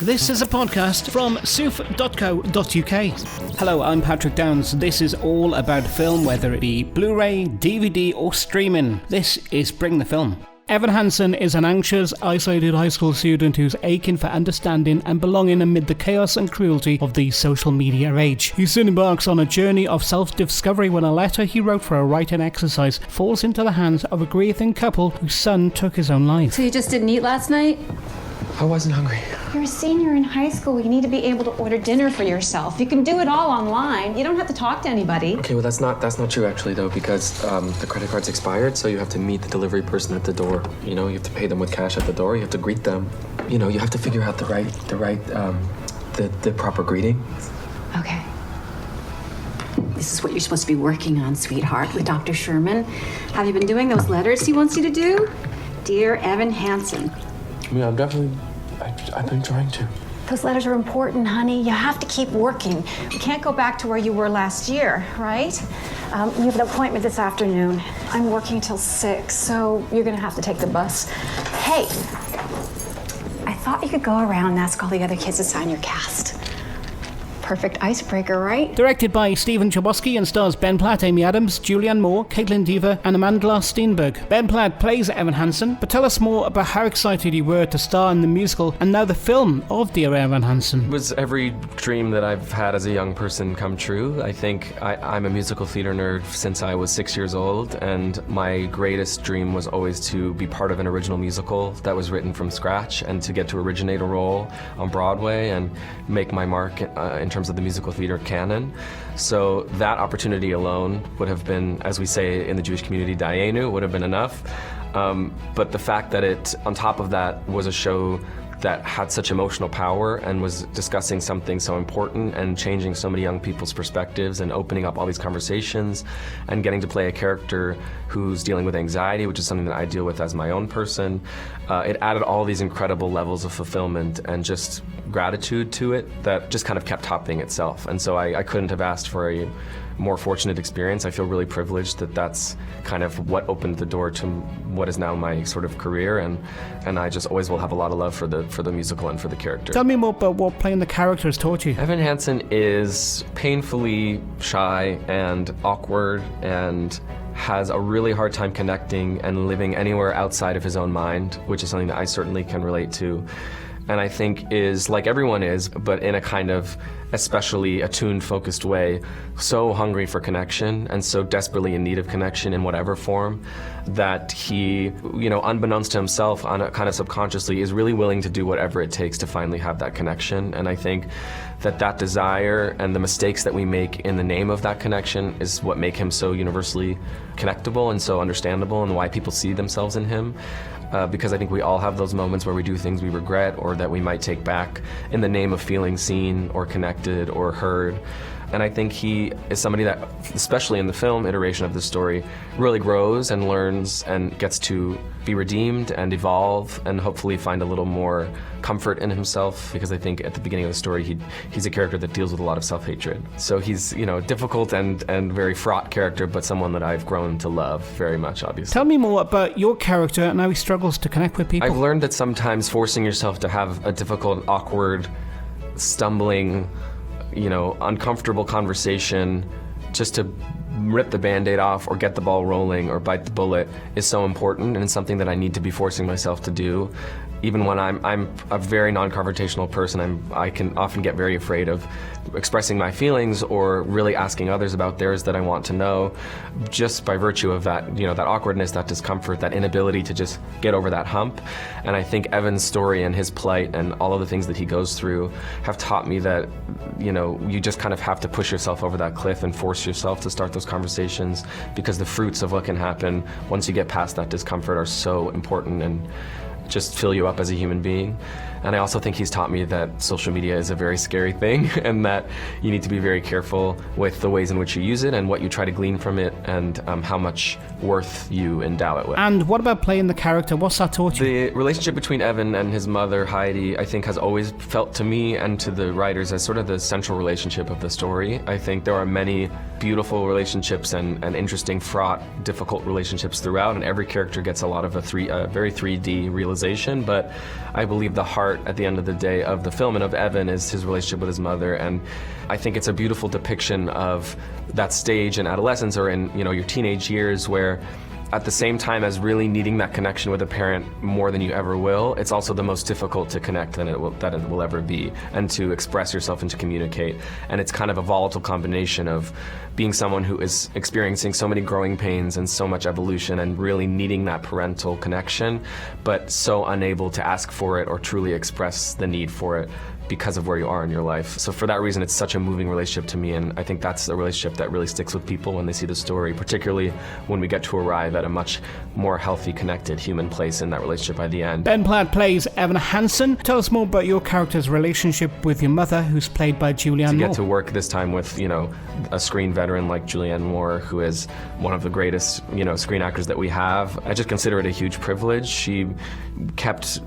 This is a podcast from soof.co.uk. Hello, I'm Patrick Downs. This is all about film, whether it be Blu-ray, DVD or streaming. This is Bring the Film. Evan Hansen is an anxious, isolated high school student who's aching for understanding and belonging amid the chaos and cruelty of the social media age. He soon embarks on a journey of self-discovery when a letter he wrote for a writing exercise falls into the hands of a grieving couple whose son took his own life. So you just didn't eat last night? I wasn't hungry. You're a senior in high school. You need to be able to order dinner for yourself. You can do it all online. You don't have to talk to anybody. Okay, well that's not true actually though, because the credit card's expired, so you have to meet the delivery person at the door. You know, you have to pay them with cash at the door. You have to greet them. You know, you have to figure out the proper greeting. Okay. This is what you're supposed to be working on, sweetheart, with Dr. Sherman. Have you been doing those letters he wants you to do? Dear Evan Hansen. Yeah, I've been trying to. Those letters are important, honey. You have to keep working. You can't go back to where you were last year, right? You have an appointment this afternoon. I'm working till 6, so you're gonna have to take the bus. Hey, I thought you could go around and ask all the other kids to sign your cast. Perfect icebreaker, right? Directed by Stephen Chbosky and stars Ben Platt, Amy Adams, Julianne Moore, Caitlin Dever and Amanda Steenberg. Ben Platt plays Evan Hansen, but tell us more about how excited you were to star in the musical and now the film of Dear Evan Hansen. It was every dream that I've had as a young person come true. I think I'm a musical theater nerd since I was 6 years old, and my greatest dream was always to be part of an original musical that was written from scratch and to get to originate a role on Broadway and make my mark in terms of the musical theater canon. So that opportunity alone would have been, as we say in the Jewish community, dayenu, would have been enough. But the fact that it, on top of that, was a show that had such emotional power and was discussing something so important and changing so many young people's perspectives and opening up all these conversations and getting to play a character who's dealing with anxiety, which is something that I deal with as my own person. It added all these incredible levels of fulfillment and just gratitude to it that just kind of kept topping itself. And so I couldn't have asked for a more fortunate experience. I feel really privileged that that's kind of what opened the door to what is now my sort of career, and I just always will have a lot of love for the musical and for the character. Tell me more about what playing the character has taught you. Evan Hansen is painfully shy and awkward and has a really hard time connecting and living anywhere outside of his own mind, which is something that I certainly can relate to. And I think is, like everyone is, but in a kind of especially attuned, focused way, so hungry for connection and so desperately in need of connection in whatever form that he, you know, unbeknownst to himself, kind of subconsciously, is really willing to do whatever it takes to finally have that connection. And I think that desire and the mistakes that we make in the name of that connection is what make him so universally connectable and so understandable, and why people see themselves in him. Because I think we all have those moments where we do things we regret or that we might take back in the name of feeling seen or connected or heard. And I think he is somebody that, especially in the film iteration of the story, really grows and learns and gets to be redeemed and evolve and hopefully find a little more comfort in himself, because I think at the beginning of the story he's a character that deals with a lot of self-hatred. So he's, you know, difficult and very fraught character, but someone that I've grown to love very much, obviously. Tell me more about your character and how he struggles to connect with people. I've learned that sometimes forcing yourself to have a difficult, awkward, stumbling, you know, uncomfortable conversation just to rip the Band-Aid off or get the ball rolling or bite the bullet is so important, and it's something that I need to be forcing myself to do. Even when I'm a very non-confrontational person, I can often get very afraid of expressing my feelings or really asking others about theirs that I want to know, just by virtue of that, you know, that awkwardness, that discomfort, that inability to just get over that hump. And I think Evan's story and his plight and all of the things that he goes through have taught me that, you know, you just kind of have to push yourself over that cliff and force yourself to start those conversations, because the fruits of what can happen once you get past that discomfort are so important and just fill you up as a human being. And I also think he's taught me that social media is a very scary thing and that you need to be very careful with the ways in which you use it and what you try to glean from it, and how much worth you endow it with. And what about playing the character? What's that taught you? The relationship between Evan and his mother, Heidi, I think has always felt to me and to the writers as sort of the central relationship of the story. I think there are many beautiful relationships and interesting, fraught, difficult relationships throughout, and every character gets a lot of a very 3D realization, but I believe the heart part at the end of the day of the film and of Evan is his relationship with his mother. And I think it's a beautiful depiction of that stage in adolescence or in, your teenage years where at the same time as really needing that connection with a parent more than you ever will, it's also the most difficult to connect that it will ever be, and to express yourself and to communicate. And it's kind of a volatile combination of being someone who is experiencing so many growing pains and so much evolution and really needing that parental connection, but so unable to ask for it or truly express the need for it because of where you are in your life. So for that reason, it's such a moving relationship to me, and I think that's a relationship that really sticks with people when they see the story, particularly when we get to arrive at a much more healthy, connected human place in that relationship by the end. Ben Platt plays Evan Hansen. Tell us more about your character's relationship with your mother, who's played by Julianne Moore. To get to work this time with, a screen veteran like Julianne Moore, who is one of the greatest, screen actors that we have, I just consider it a huge privilege. She kept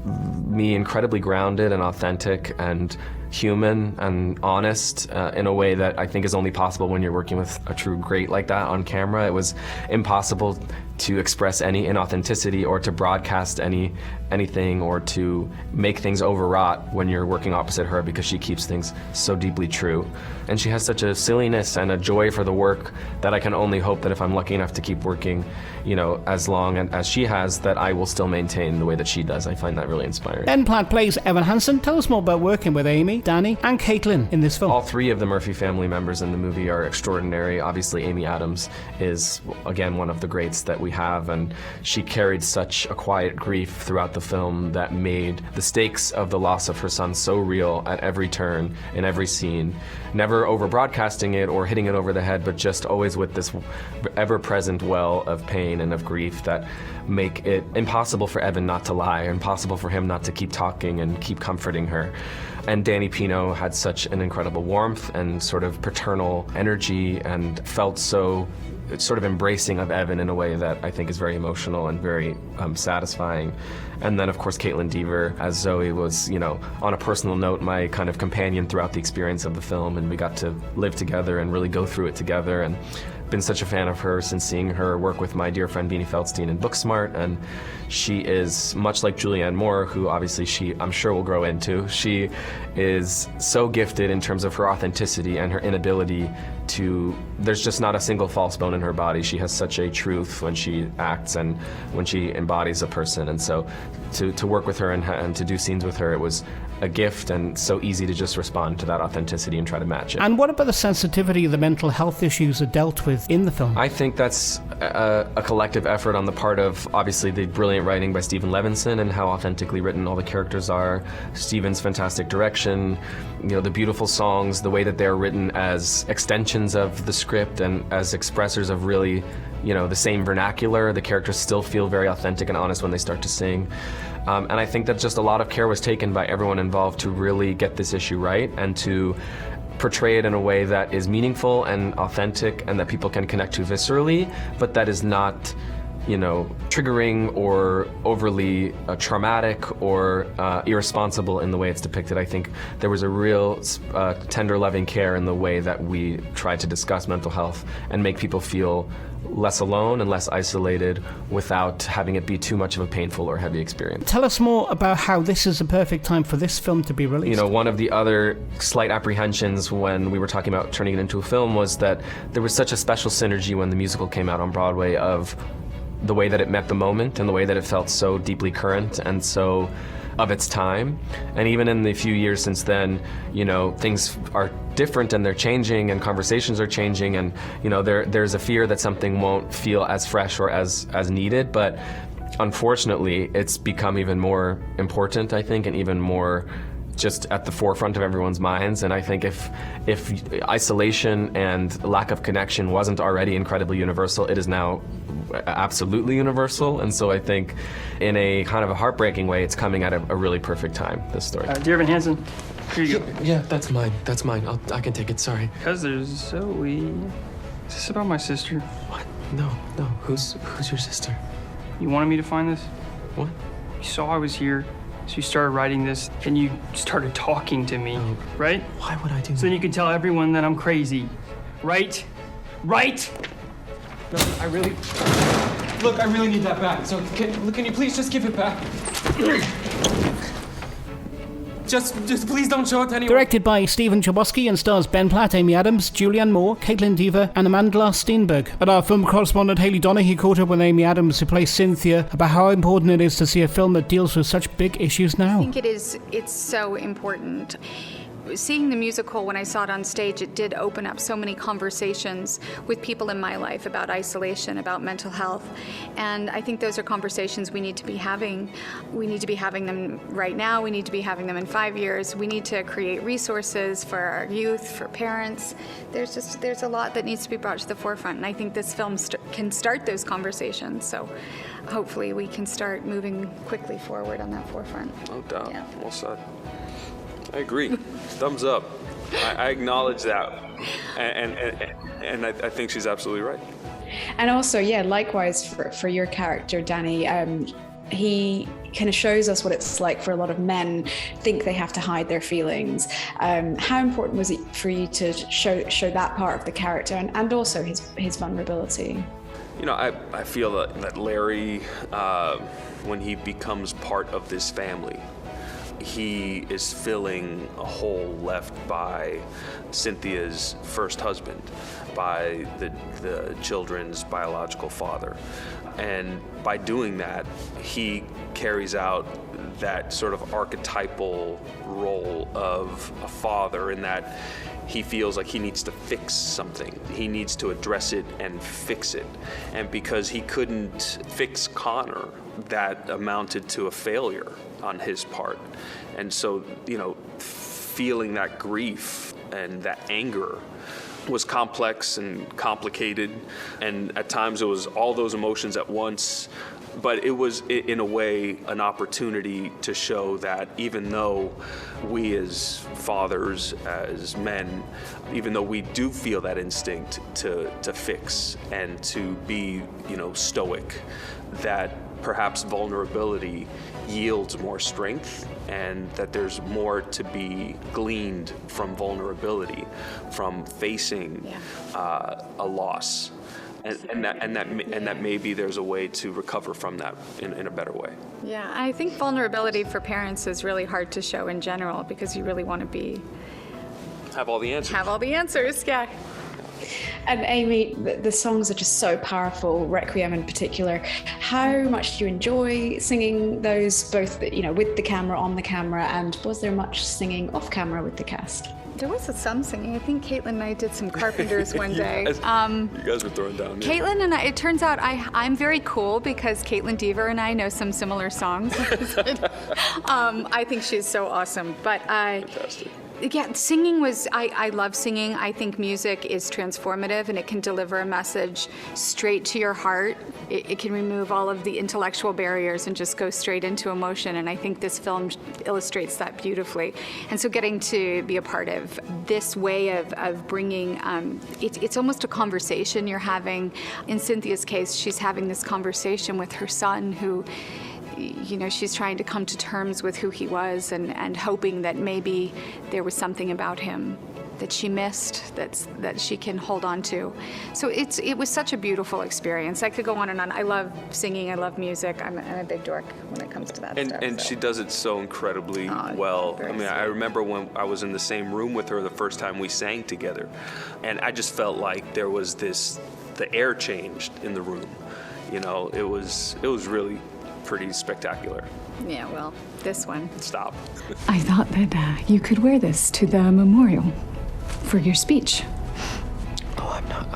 me incredibly grounded and authentic and human and honest in a way that I think is only possible when you're working with a true great like that on camera. It was impossible to express any inauthenticity or to broadcast anything or to make things overwrought when you're working opposite her, because she keeps things so deeply true. And she has such a silliness and a joy for the work that I can only hope that if I'm lucky enough to keep working, as long as she has, that I will still maintain the way that she does. I find that really inspiring. Ben Platt plays Evan Hansen. Tell us more about working with Amy, Danny, and Caitlin in this film. All three of the Murphy family members in the movie are extraordinary. Obviously, Amy Adams is, again, one of the greats that we have, and she carried such a quiet grief throughout the film that made the stakes of the loss of her son so real at every turn, in every scene. Never over broadcasting it or hitting it over the head, but just always with this ever-present well of pain and of grief that make it impossible for Evan not to lie, impossible for him not to keep talking and keep comforting her. And Danny Pino had such an incredible warmth and sort of paternal energy and felt so sort of embracing of Evan in a way that I think is very emotional and very satisfying. And then, of course, Caitlin Dever as Zoe was, on a personal note, my kind of companion throughout the experience of the film, and we got to live together and really go through it together. And been such a fan of her since seeing her work with my dear friend Beanie Feldstein in Booksmart, and she is much like Julianne Moore, who obviously I'm sure will grow into. She is so gifted in terms of her authenticity and her inability there's just not a single false bone in her body. She has such a truth when she acts and when she embodies a person, and so to work with her and to do scenes with her, it was a gift and so easy to just respond to that authenticity and try to match it. And what about the sensitivity of the mental health issues are dealt with in the film? I think that's a collective effort on the part of, obviously, the brilliant writing by Stephen Levinson and how authentically written all the characters are, Stephen's fantastic direction, the beautiful songs, the way that they're written as extensions of the script and as expressors of really, the same vernacular. The characters still feel very authentic and honest when they start to sing. And I think that just a lot of care was taken by everyone involved to really get this issue right and to portray it in a way that is meaningful and authentic and that people can connect to viscerally, but that is not, triggering or overly traumatic or irresponsible in the way it's depicted. I think there was a real tender, loving care in the way that we tried to discuss mental health and make people feel less alone and less isolated without having it be too much of a painful or heavy experience. Tell us more about how this is a perfect time for this film to be released. One of the other slight apprehensions when we were talking about turning it into a film was that there was such a special synergy when the musical came out on Broadway of the way that it met the moment and the way that it felt so deeply current and so of its time. And even in the few years since then, things are different and they're changing and conversations are changing, and there's a fear that something won't feel as fresh or as needed, but unfortunately it's become even more important, I think, and even more just at the forefront of everyone's minds. And I think if isolation and lack of connection wasn't already incredibly universal, it is now absolutely universal. And so I think in a kind of a heartbreaking way, it's coming at a really perfect time, this story. Dear Evan Hansen, here you go. Yeah, that's mine. I can take it, sorry. Because there's Zoe. Is this about my sister? What? No. Who's your sister? You wanted me to find this? What? You saw I was here, so you started writing this, and you started talking to me, right? Why would I do that? So then you can tell everyone that I'm crazy, right? Right? No, I really need that back. So can you please just give it back? Just please don't show it to anyone. Directed by Stephen Chbosky and stars Ben Platt, Amy Adams, Julianne Moore, Caitlin Dever, and Amanda Steenberg. And our film correspondent Hayley Donaghy caught up with Amy Adams, who plays Cynthia, about how important it is to see a film that deals with such big issues now. I think it's so important. Seeing the musical, when I saw it on stage, it did open up so many conversations with people in my life about isolation, about mental health. And I think those are conversations we need to be having. We need to be having them right now. We need to be having them in 5 years. We need to create resources for our youth, for parents. There's a lot that needs to be brought to the forefront. And I think this film can start those conversations. So hopefully we can start moving quickly forward on that forefront. No doubt. Yeah. Well said. I agree. Thumbs up. I acknowledge that, and I think she's absolutely right. And also, yeah, likewise for your character, Danny, he kind of shows us what it's like for a lot of men think they have to hide their feelings. How important was it for you to show that part of the character and also his vulnerability? You know, I feel that Larry, when he becomes part of this family, he is filling a hole left by Cynthia's first husband, by the children's biological father. And by doing that, he carries out that sort of archetypal role of a father in that he feels like he needs to fix something. He needs to address it and fix it. And because he couldn't fix Connor, that amounted to a failure on his part. And so, you know, feeling that grief and that anger was complex and complicated, and at times it was all those emotions at once, but it was in a way an opportunity to show that even though we as fathers, as men, even though we do feel that instinct to fix and to be, you know, stoic, that perhaps vulnerability yields more strength, and that there's more to be gleaned from vulnerability, from facing a loss, and that maybe there's a way to recover from that in a better way. Yeah, I think vulnerability for parents is really hard to show in general because you really want to Have all the answers. have all the answers, yeah. And Amy, the songs are just so powerful, Requiem in particular. How much do you enjoy singing those, both, you know, with the camera, on the camera, and was there much singing off camera with the cast? There was some singing. I think Caitlin and I did some Carpenters one day. You guys were throwing down. Yeah. Caitlin and I, it turns out I'm very cool because Caitlin Dever and I know some similar songs. I think she's so awesome. But Fantastic. Yeah, singing was, I love singing. I think music is transformative and it can deliver a message straight to your heart. It can remove all of the intellectual barriers and just go straight into emotion. And I think this film illustrates that beautifully. And so getting to be a part of this way of bringing, it's almost a conversation you're having. In Cynthia's case, she's having this conversation with her son who, you know, she's trying to come to terms with who he was and hoping that maybe there was something about him that she missed that she can hold on to. So it was such a beautiful experience. I could go on and on. I love singing. I love music. I'm a big dork when it comes to that stuff. And so. She does it so incredibly well. I mean, I remember when I was in the same room with her the first time we sang together, and I just felt like there was the air changed in the room. You know, it was really pretty spectacular. Yeah, well, this one. Stop. I thought that you could wear this to the memorial for your speech. Oh, I'm not.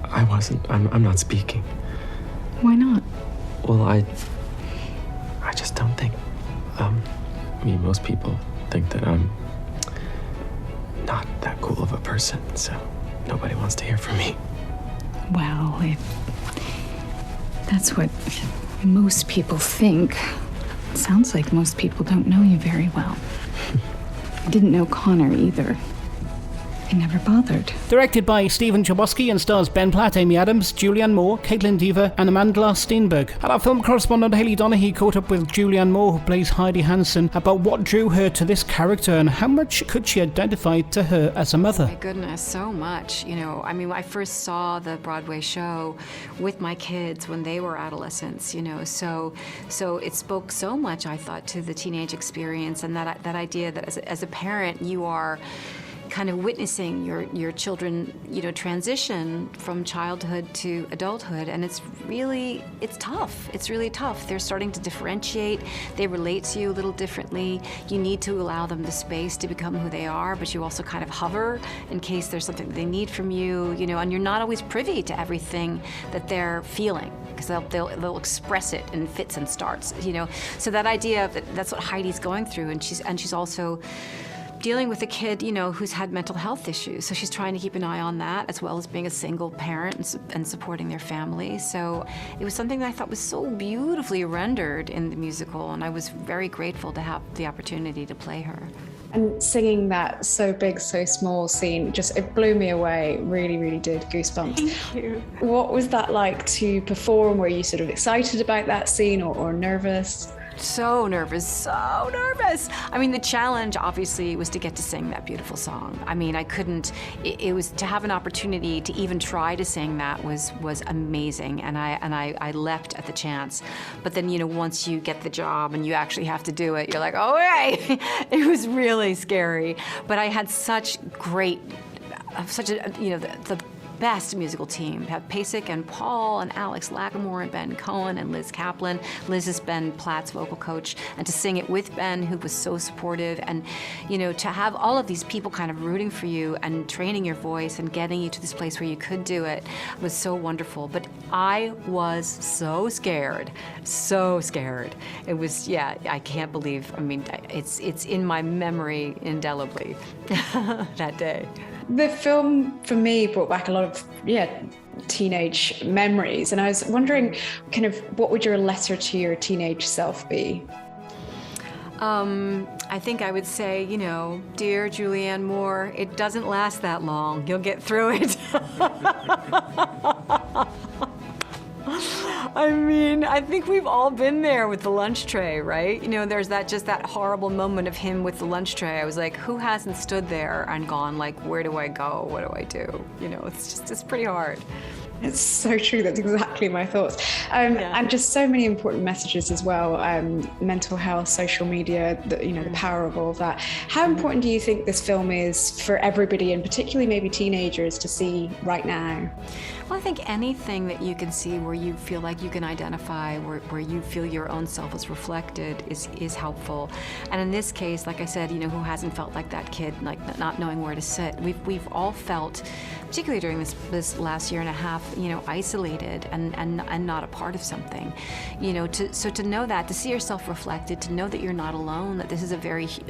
I wasn't. I'm not speaking. Why not? Well, I just don't think. I mean, most people think that I'm not that cool of a person, so nobody wants to hear from me. Well, if that's what most people think, it sounds like most people don't know you very well. I didn't know Connor either. I never bothered. Directed by Stephen Chbosky and stars Ben Platt, Amy Adams, Julianne Moore, Caitlin Dever and Amanda Steenberg. And our film correspondent Hayley Donaghy caught up with Julianne Moore, who plays Heidi Hansen, about what drew her to this character and how much could she identify to her as a mother. My goodness, so much. I first saw the Broadway show with my kids when they were adolescents, so it spoke so much, I thought, to the teenage experience, and that idea that as a parent you are kind of witnessing your children, transition from childhood to adulthood, and it's tough. It's really tough. They're starting to differentiate. They relate to you a little differently. You need to allow them the space to become who they are, but you also kind of hover in case there's something that they need from you, and you're not always privy to everything that they're feeling, because they'll express it in fits and starts, So that idea of that's what Heidi's going through, and she's also dealing with a kid, who's had mental health issues. So she's trying to keep an eye on that, as well as being a single parent and supporting their family. So it was something that I thought was so beautifully rendered in the musical, and I was very grateful to have the opportunity to play her. And singing that so big, so small scene, it blew me away. Really, really did. Goosebumps. Thank you. What was that like to perform? Were you sort of excited about that scene or nervous? So nervous. The challenge obviously was to get to sing that beautiful song. I couldn't, it was to have an opportunity to even try to sing that was amazing, and I leapt at the chance. But then, once you get the job and you actually have to do it, you're like, oh, hey! It was really scary. But I had the best musical team. We have Pasek and Paul and Alex Lagamore and Ben Cohen and Liz Kaplan. Liz is Ben Platt's vocal coach, and to sing it with Ben, who was so supportive, and to have all of these people kind of rooting for you and training your voice and getting you to this place where you could do it was so wonderful. But I was so scared. It was, I can't believe, it's in my memory indelibly that day. The film, for me, brought back a lot of, teenage memories. And I was wondering, kind of, what would your letter to your teenage self be? I think I would say, dear Julianne Moore, it doesn't last that long. You'll get through it. I think we've all been there with the lunch tray, right? There's that horrible moment of him with the lunch tray. I was like, who hasn't stood there and gone, like, where do I go? What do I do? It's pretty hard. It's so true. That's exactly my thoughts. And just so many important messages as well. Mental health, social media, the power of all of that. How important do you think this film is for everybody, and particularly maybe teenagers, to see right now? Well, I think anything that you can see where you feel like you can identify, where you feel your own self is reflected is helpful. And in this case, like I said, who hasn't felt like that kid, like not knowing where to sit? We've all felt, particularly during this last year and a half, isolated and not a part of something. To know that, to see yourself reflected, to know that you're not alone, that this is a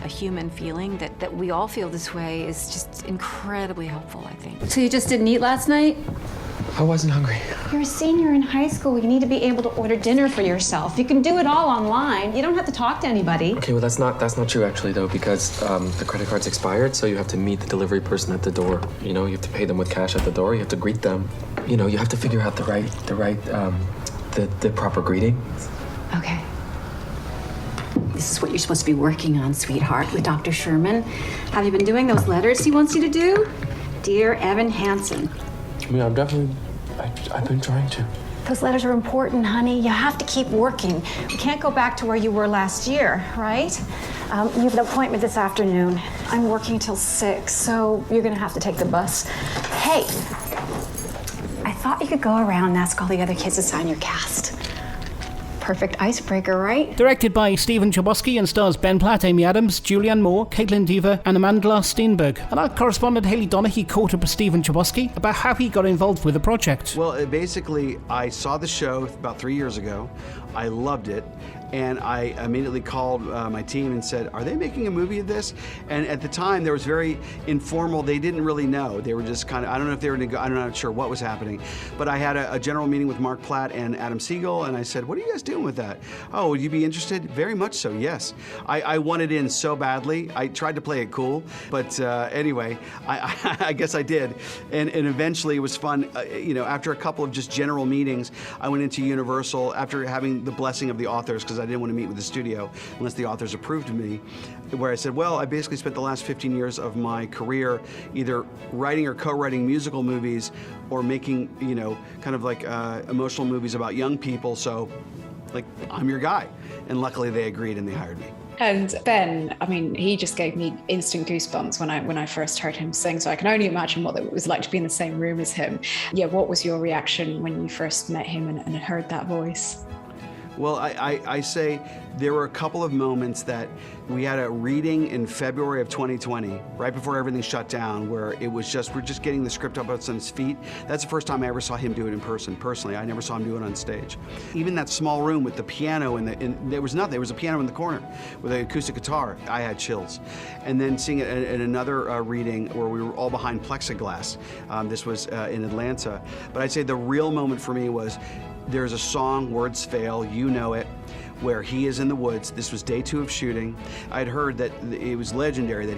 human feeling, that we all feel this way, is just incredibly helpful, I think. So you just didn't eat last night? I wasn't hungry. You're a senior in high school. You need to be able to order dinner for yourself. You can do it all online. You don't have to talk to anybody. Okay, well, that's not true, actually, though, because the credit card's expired, so you have to meet the delivery person at the door. You have to pay them with cash at the door. You have to greet them. You have to figure out the proper greeting. Okay. This is what you're supposed to be working on, sweetheart, with Dr. Sherman. Have you been doing those letters he wants you to do? Dear Evan Hansen. I've been trying to. Those letters are important, honey. You have to keep working. You can't go back to where you were last year, right? You have an appointment this afternoon. I'm working till 6, so you're gonna have to take the bus. Hey, I thought you could go around and ask all the other kids to sign your cast. Perfect icebreaker, right? Directed by Stephen Chbosky and stars Ben Platt, Amy Adams, Julianne Moore, Caitlin Dever and Amanda Steenberg. And our correspondent Hayley Donaghy caught up with Stephen Chbosky about how he got involved with the project. Well, basically, I saw the show about 3 years ago. I loved it. And I immediately called my team and said, are they making a movie of this? And at the time, there was very informal. They didn't really know. They were just kind of, I don't know if they were, I'm not sure what was happening. But I had a general meeting with Mark Platt and Adam Siegel, and I said, what are you guys doing with that? Oh, would you be interested? Very much so, yes. I wanted in so badly. I tried to play it cool, but anyway, I guess I did. And eventually it was fun. After a couple of just general meetings, I went into Universal after having the blessing of the authors, because I didn't want to meet with the studio unless the authors approved of me, where I said, well, I basically spent the last 15 years of my career either writing or co-writing musical movies or making, kind of like emotional movies about young people, so like, I'm your guy. And luckily they agreed and they hired me. And Ben, I mean, he just gave me instant goosebumps when I first heard him sing. So I can only imagine what it was like to be in the same room as him. Yeah, what was your reaction when you first met him and heard that voice? Well, I say there were a couple of moments that we had a reading in February of 2020, right before everything shut down, where it was we're just getting the script up on his feet. That's the first time I ever saw him do it in person, personally. I never saw him do it on stage. Even that small room with the piano, and there was nothing. There was a piano in the corner with an acoustic guitar. I had chills. And then seeing it in another reading where we were all behind plexiglass. This was in Atlanta. But I'd say the real moment for me was there's a song, Words Fail, you know it, where he is in the woods. This was day 2 of shooting. I'd heard that it was legendary that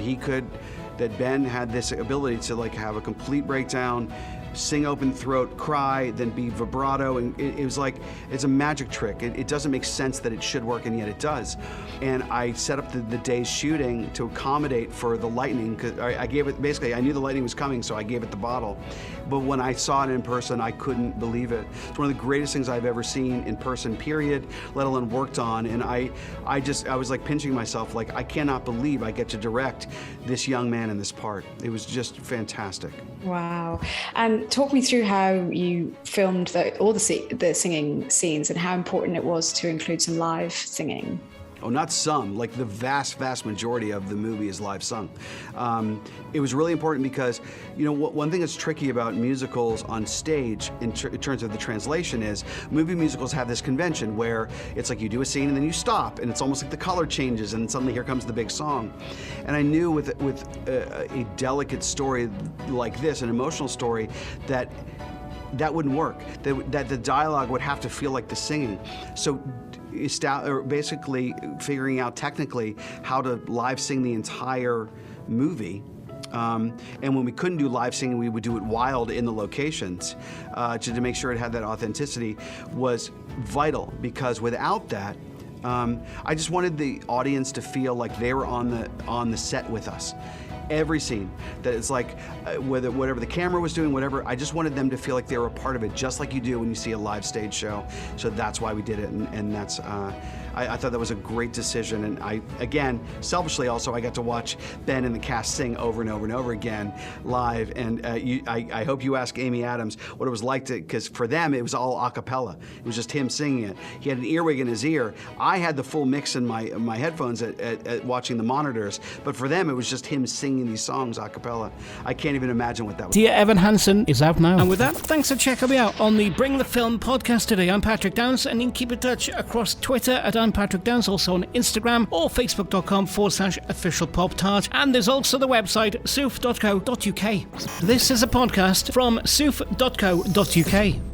Ben had this ability to like have a complete breakdown, sing open throat, cry, then be vibrato, and it was like, it's a magic trick. It doesn't make sense that it should work, and yet it does. And I set up the day's shooting to accommodate for the lightning, because I gave it, basically, I knew the lightning was coming, so I gave it the bottle. But when I saw it in person, I couldn't believe it. It's one of the greatest things I've ever seen in person, period, let alone worked on. And I was like pinching myself, like, I cannot believe I get to direct this young man in this part. It was just fantastic. Wow. And talk me through how you filmed all the singing scenes and how important it was to include some live singing. Oh, not some, like the vast, vast majority of the movie is live sung. It was really important because, one thing that's tricky about musicals on stage in terms of the translation is movie musicals have this convention where it's like you do a scene and then you stop and it's almost like the color changes and suddenly here comes the big song. And I knew with a delicate story like this, an emotional story, that wouldn't work, that the dialogue would have to feel like the singing. So basically figuring out technically how to live sing the entire movie. And when we couldn't do live singing, we would do it wild in the locations to make sure it had that authenticity was vital, because without that, I just wanted the audience to feel like they were on the set with us. Every scene, that it's like whatever the camera was doing, whatever, I just wanted them to feel like they were a part of it, just like you do when you see a live stage show. So that's why we did it, and that's I thought that was a great decision. And I, again, selfishly also, I got to watch Ben and the cast sing over and over and over again live. And I hope you ask Amy Adams what it was like to, because for them it was all a cappella. It was just him singing it. He had an earwig in his ear. I had the full mix in my headphones at watching the monitors, but for them it was just him singing these songs a cappella. I can't even imagine what that was. Dear Evan Hansen is out now. And with that, thanks for checking me out on the Bring the Film podcast today. I'm Patrick Downs, and you can keep in touch across Twitter at I'm Patrick Downs, also on Instagram or facebook.com/officialpoptart. And there's also the website soof.co.uk. This is a podcast from soof.co.uk.